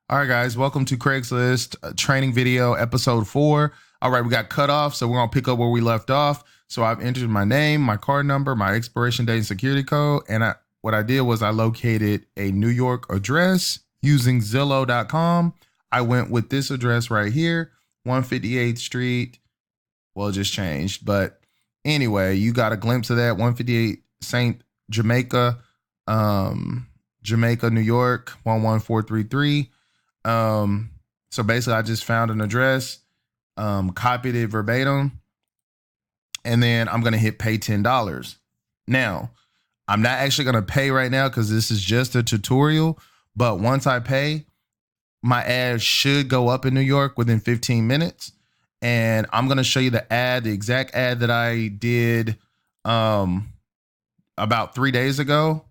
All right, guys, welcome to Craigslist training video episode 4. All right, we got cut off, so we're going to pick up where we left off. So I've entered my name, my card number, my expiration date, and security code. And what I did was I located a New York address using Zillow.com. I went with this address right here, 158th Street. Well, it just changed. But anyway, you got a glimpse of that, 158 St. Jamaica, New York, 11433. So basically I just found an address, copied it verbatim, and then I'm going to hit pay $10. Now, I'm not actually going to pay right now because this is just a tutorial, but once I pay, my ad should go up in New York within 15 minutes. And I'm going to show you the exact ad that I did, about 3 days ago.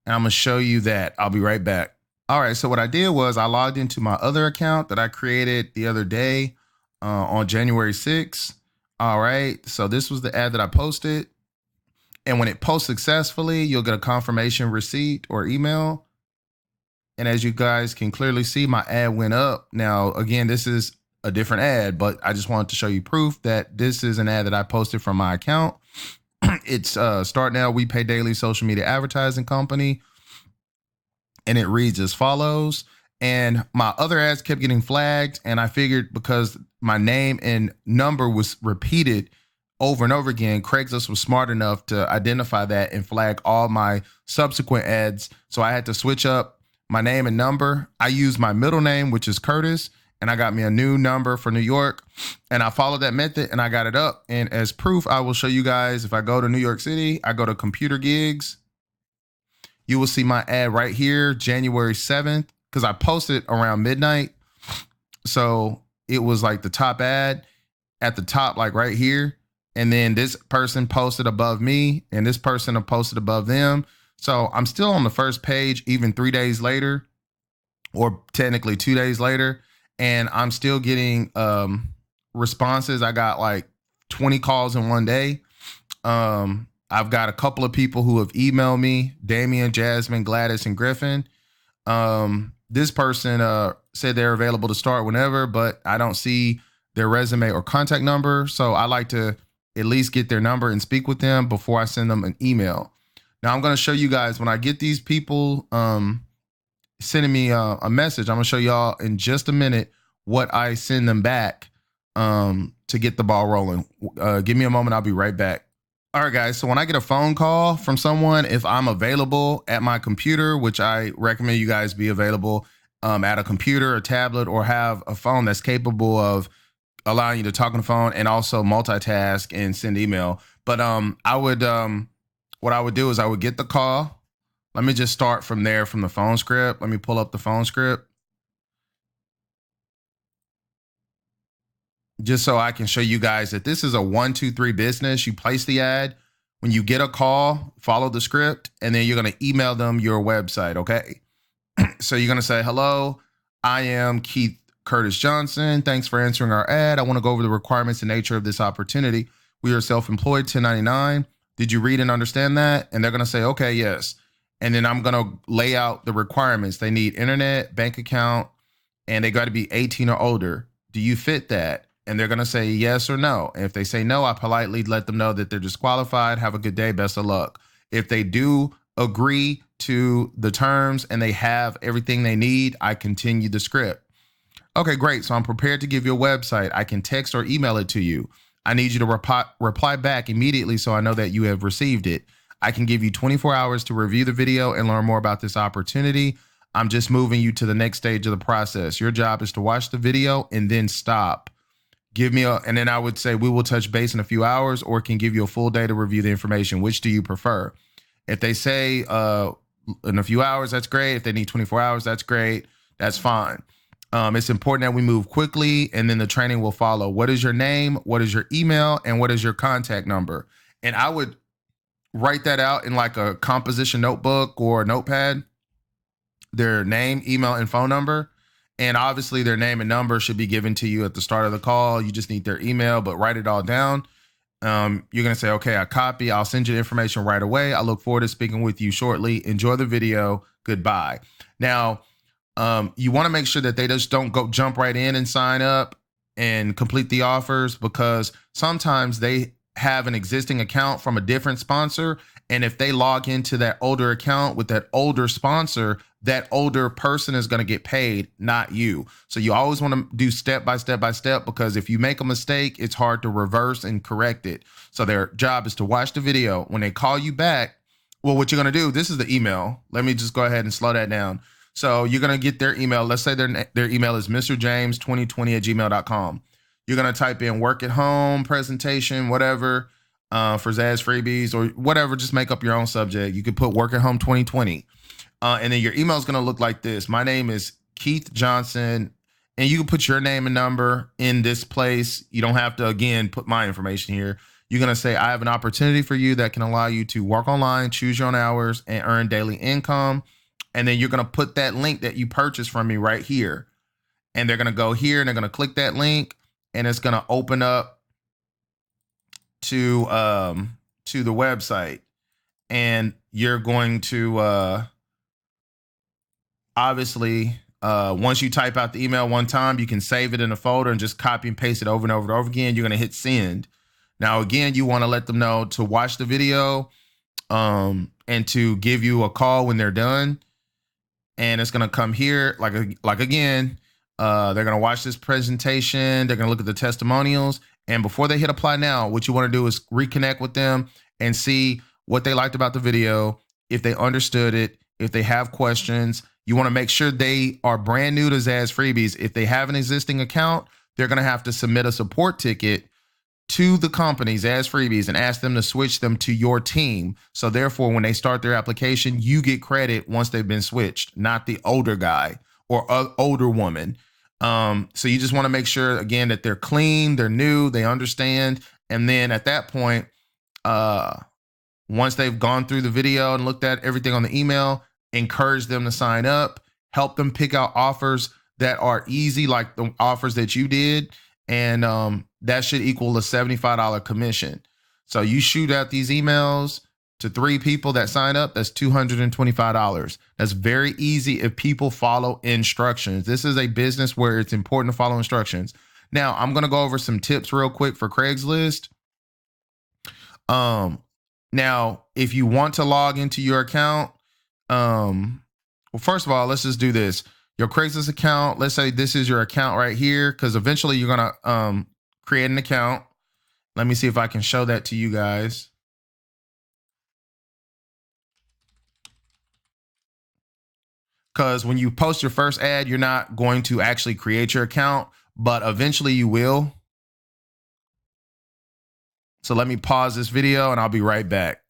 And I'm going to show you that. I'll be right back. All right, so what I did was I logged into my other account that I created the other day on January 6th. All right, so this was the ad that I posted. And when it posts successfully, you'll get a confirmation receipt or email. And as you guys can clearly see, my ad went up. Now, again, this is a different ad, but I just wanted to show you proof that this is an ad that I posted from my account. It's Start Now, We Pay Daily Social Media Advertising Company. And it reads as follows. And my other ads kept getting flagged. And I figured because my name and number was repeated over and over again, Craigslist was smart enough to identify that and flag all my subsequent ads. So I had to switch up my name and number. I used my middle name, which is Curtis, and I got me a new number for New York. And I followed that method and I got it up. And as proof, I will show you guys, if I go to New York City, I go to computer gigs. You will see my ad right here, January 7th, because I posted around midnight. So it was like the top ad at the top, like right here. And then this person posted above me and this person posted above them. So I'm still on the first page, even 3 days later, or technically 2 days later. And I'm still getting responses. I got like 20 calls in one day. I've got a couple of people who have emailed me, Damian, Jasmine, Gladys, and Griffin. This person said they're available to start whenever, but I don't see their resume or contact number. So I like to at least get their number and speak with them before I send them an email. Now I'm going to show you guys when I get these people sending me a message. I'm going to show y'all in just a minute what I send them back to get the ball rolling. Give me a moment. I'll be right back. All right, guys. So when I get a phone call from someone, if I'm available at my computer, which I recommend you guys be available at a computer, a tablet, or have a phone that's capable of allowing you to talk on the phone and also multitask and send email. But what I would do is I would get the call. Let me just start from there from the phone script. Let me pull up the phone script, just so I can show you guys that this is a 1, 2, 3 business. You place the ad. When you get a call, follow the script, and then you're going to email them your website, okay? So you're going to say, hello, I am Keith Curtis Johnson. Thanks for answering our ad. I want to go over the requirements and nature of this opportunity. We are self-employed, 1099. Did you read and understand that? And they're going to say, okay, yes. And then I'm going to lay out the requirements. They need internet, bank account, and they got to be 18 or older. Do you fit that? And they're going to say yes or no. And if they say no, I politely let them know that they're disqualified. Have a good day. Best of luck. If they do agree to the terms and they have everything they need, I continue the script. Okay, great. So I'm prepared to give you a website. I can text or email it to you. I need you to reply back immediately so I know that you have received it. I can give you 24 hours to review the video and learn more about this opportunity. I'm just moving you to the next stage of the process. Your job is to watch the video and then stop. Give me and then I would say, we will touch base in a few hours or can give you a full day to review the information. Which do you prefer? If they say in a few hours, that's great. If they need 24 hours, that's great. That's fine. It's important that we move quickly and then the training will follow. What is your name? What is your email? And what is your contact number? And I would write that out in like a composition notebook or a notepad, their name, email, and phone number. And obviously their name and number should be given to you at the start of the call. You just need their email, but write it all down. You're going to say, okay, I copy. I'll send you the information right away. I look forward to speaking with you shortly. Enjoy the video. Goodbye. Now, You want to make sure that they just don't go jump right in and sign up and complete the offers, because sometimes they have an existing account from a different sponsor. And if they log into that older account with that older sponsor, that older person is going to get paid, not you. So you always want to do step by step by step, because if you make a mistake, it's hard to reverse and correct it. So their job is to watch the video. When they call you back, well, what you're going to do, this is the email. Let me just go ahead and slow that down. So you're going to get their email. Let's say their email is mrjames2020@gmail.com. You're going to type in work at home, presentation, whatever, for Zazz freebies or whatever. Just make up your own subject. You could put work at home 2020. And then your email is going to look like this. My name is Keith Johnson. And you can put your name and number in this place. You don't have to, again, put my information here. You're going to say, I have an opportunity for you that can allow you to work online, choose your own hours, and earn daily income. And then you're going to put that link that you purchased from me right here. And they're going to go here and they're going to click that link, and it's going to open up to the website. And you're going to obviously, once you type out the email one time, you can save it in a folder and just copy and paste it over and over and over again. You're going to hit send. Now, again, you want to let them know to watch the video and to give you a call when they're done. And it's going to come here, like again, they're going to watch this presentation. They're going to look at the testimonials. And before they hit apply now, what you want to do is reconnect with them and see what they liked about the video, if they understood it, if they have questions. You want to make sure they are brand new to Zazz freebies. If they have an existing account, they're going to have to submit a support ticket to the company, Zazz freebies, and ask them to switch them to your team. So therefore, when they start their application, you get credit once they've been switched, not the older guy or older woman. So you just want to make sure, again, that they're clean, they're new, they understand. And then at that point, once they've gone through the video and looked at everything on the email, encourage them to sign up, help them pick out offers that are easy, like the offers that you did. And that should equal a $75 commission. So you shoot out these emails to 3 people that sign up, that's $225. That's very easy if people follow instructions. This is a business where it's important to follow instructions. Now, I'm going to go over some tips real quick for Craigslist. Now, if you want to log into your account, well, first of all, let's just do this. Your Craigslist account, let's say this is your account right here, because eventually you're going to create an account. Let me see if I can show that to you guys. Because when you post your first ad, you're not going to actually create your account, but eventually you will. So let me pause this video and I'll be right back.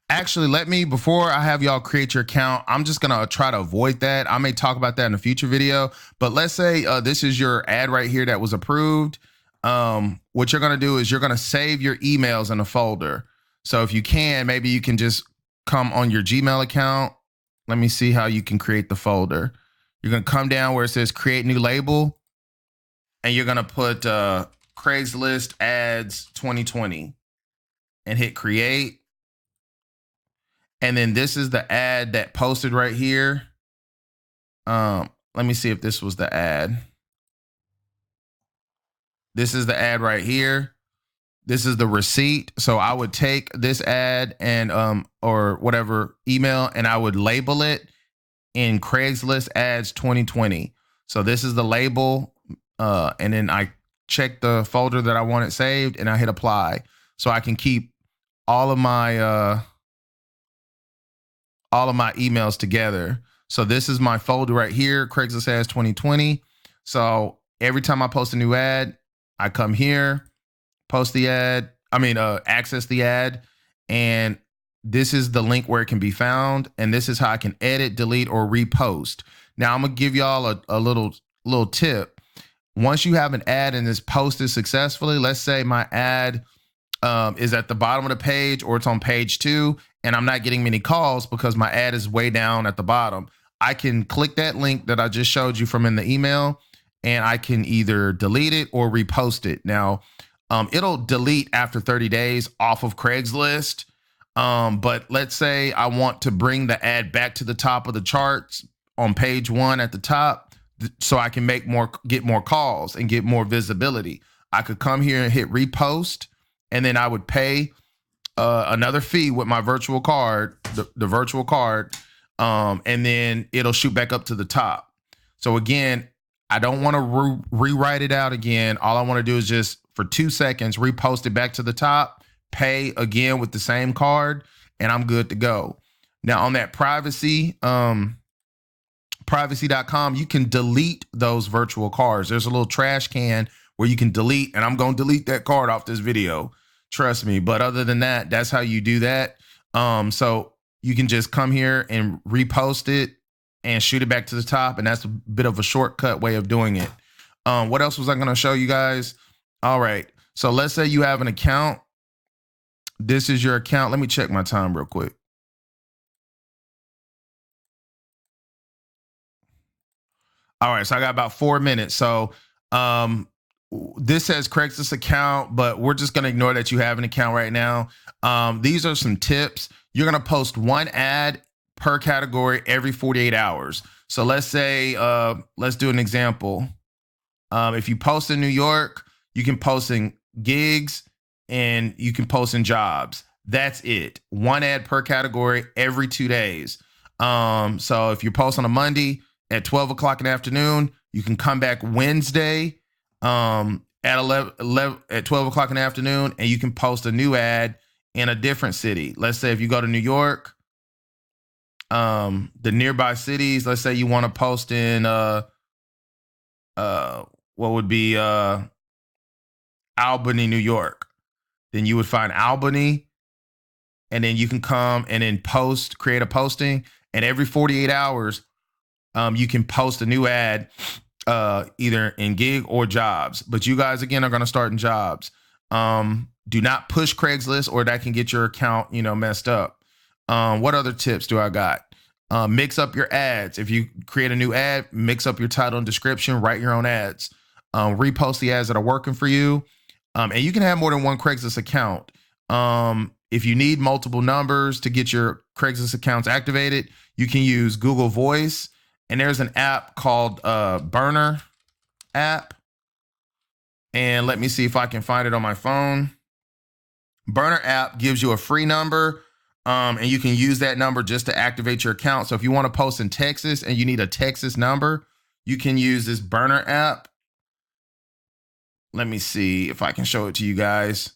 Actually, before I have y'all create your account, I'm just going to try to avoid that. I may talk about that in a future video, but let's say this is your ad right here that was approved. What you're going to do is you're going to save your emails in a folder. So if you can, maybe you can just come on your Gmail account. Let me see how you can create the folder. You're going to come down where it says create new label, and you're going to put Craigslist ads 2020 and hit create. And then this is the ad that posted right here. Let me see if this was the ad. This is the ad right here. This is the receipt. So I would take this ad and or whatever email, and I would label it in Craigslist ads 2020. So this is the label, and then I check the folder that I want it saved, and I hit apply. So I can keep all of my emails together. So this is my folder right here, Craigslist ads 2020. So every time I post a new ad, I come here, post the ad, access the ad, and this is the link where it can be found. And this is how I can edit, delete, or repost. Now I'm gonna give y'all a little tip. Once you have an ad and it's posted successfully, let's say my ad is at the bottom of the page or it's on page 2, and I'm not getting many calls because my ad is way down at the bottom. I can click that link that I just showed you from in the email, and I can either delete it or repost it. Now, it'll delete after 30 days off of Craigslist. But let's say I want to bring the ad back to the top of the charts on page 1 at the top, so I can get more calls and get more visibility. I could come here and hit repost, and then I would pay another fee with my virtual card, the virtual card, and then it'll shoot back up to the top. So again, I don't want to rewrite it out again. All I want to do is just for 2 seconds, repost it back to the top, pay again with the same card, and I'm good to go. Now on that privacy.com, you can delete those virtual cards. There's a little trash can where you can delete, and I'm going to delete that card off this video. Trust me. But other than that, that's how you do that. So you can just come here and repost it and shoot it back to the top. And that's a bit of a shortcut way of doing it. What else was I going to show you guys? All right. So let's say you have an account. This is your account. Let me check my time real quick. All right. So I got about 4 minutes. So this says Craigslist account, but we're just going to ignore that you have an account right now. These are some tips. You're going to post 1 ad per category every 48 hours. So let's say, let's do an example. If you post in New York, you can post in gigs and you can post in jobs. That's it. 1 ad per category every 2 days. So if you post on a Monday at 12 o'clock in the afternoon, you can come back Wednesday at 12 o'clock in the afternoon, and you can post a new ad in a different city. Let's say if you go to New York, the nearby cities, let's say you want to post in what would be Albany, New York. Then you would find Albany, and then you can come and then create a posting, and every 48 hours, you can post a new ad either in gig or jobs. But you guys, again, are going to start in jobs. Do not push Craigslist, or that can get your account, messed up. What other tips do I got? Mix up your ads. If you create a new ad, mix up your title and description, write your own ads. Repost the ads that are working for you. And you can have more than one Craigslist account. If you need multiple numbers to get your Craigslist accounts activated, you can use Google Voice. And there's an app called Burner app. And let me see if I can find it on my phone. Burner app gives you a free number, and you can use that number just to activate your account. So if you want to post in Texas and you need a Texas number, you can use this Burner app. Let me see if I can show it to you guys.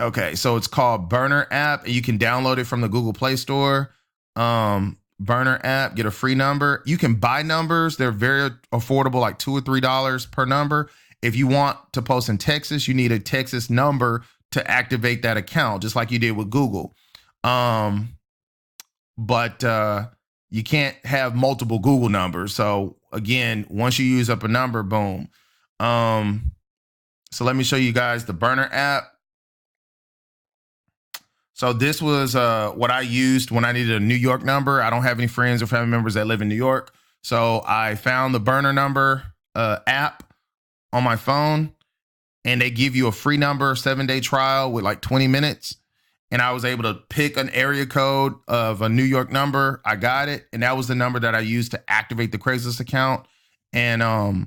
Okay, so it's called Burner app, and you can download it from the Google Play Store. Burner app, get a free number. You can buy numbers. They're very affordable, like $2 or $3 per number. If you want to post in Texas, you need a Texas number to activate that account, just like you did with Google. But you can't have multiple Google numbers. So again, once you use up a number, boom. So let me show you guys the Burner app. So this was what I used when I needed a New York number. I don't have any friends or family members that live in New York. So I found the Burner number app on my phone, and they give you a free number, 7-day trial with like 20 minutes. And I was able to pick an area code of a New York number. I got it. And that was the number that I used to activate the Craigslist account. And I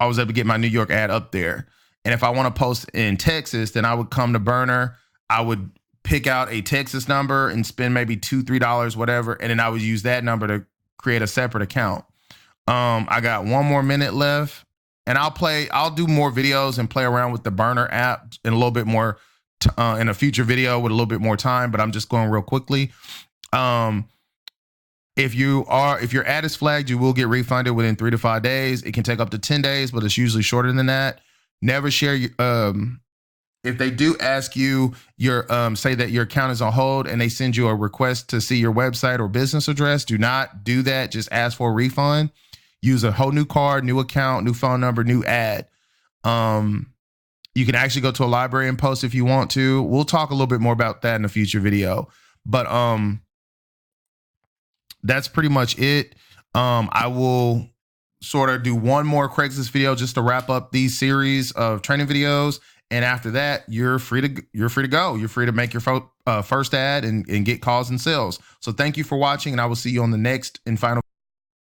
was able to get my New York ad up there. And if I want to post in Texas, then I would come to Burner. I would pick out a Texas number and spend maybe $2, $3, whatever. And then I would use that number to create a separate account. I got 1 more minute left, and I'll do more videos and play around with the Burner app in a little bit more in a future video with a little bit more time, but I'm just going real quickly. If your ad is flagged, you will get refunded within 3 to 5 days. It can take up to 10 days, but it's usually shorter than that. Never share if they do ask you say that your account is on hold and they send you a request to see your website or business address, do not do that. Just ask for a refund. Use a whole new card, new account, new phone number, new ad. You can actually go to a library and post if you want to. We'll talk a little bit more about that in a future video. But that's pretty much it. I will sort of do one more Craigslist video just to wrap up these series of training videos. And after that, you're free to go. You're free to make your first ad and get calls and sales. So thank you for watching, and I will see you on the next and final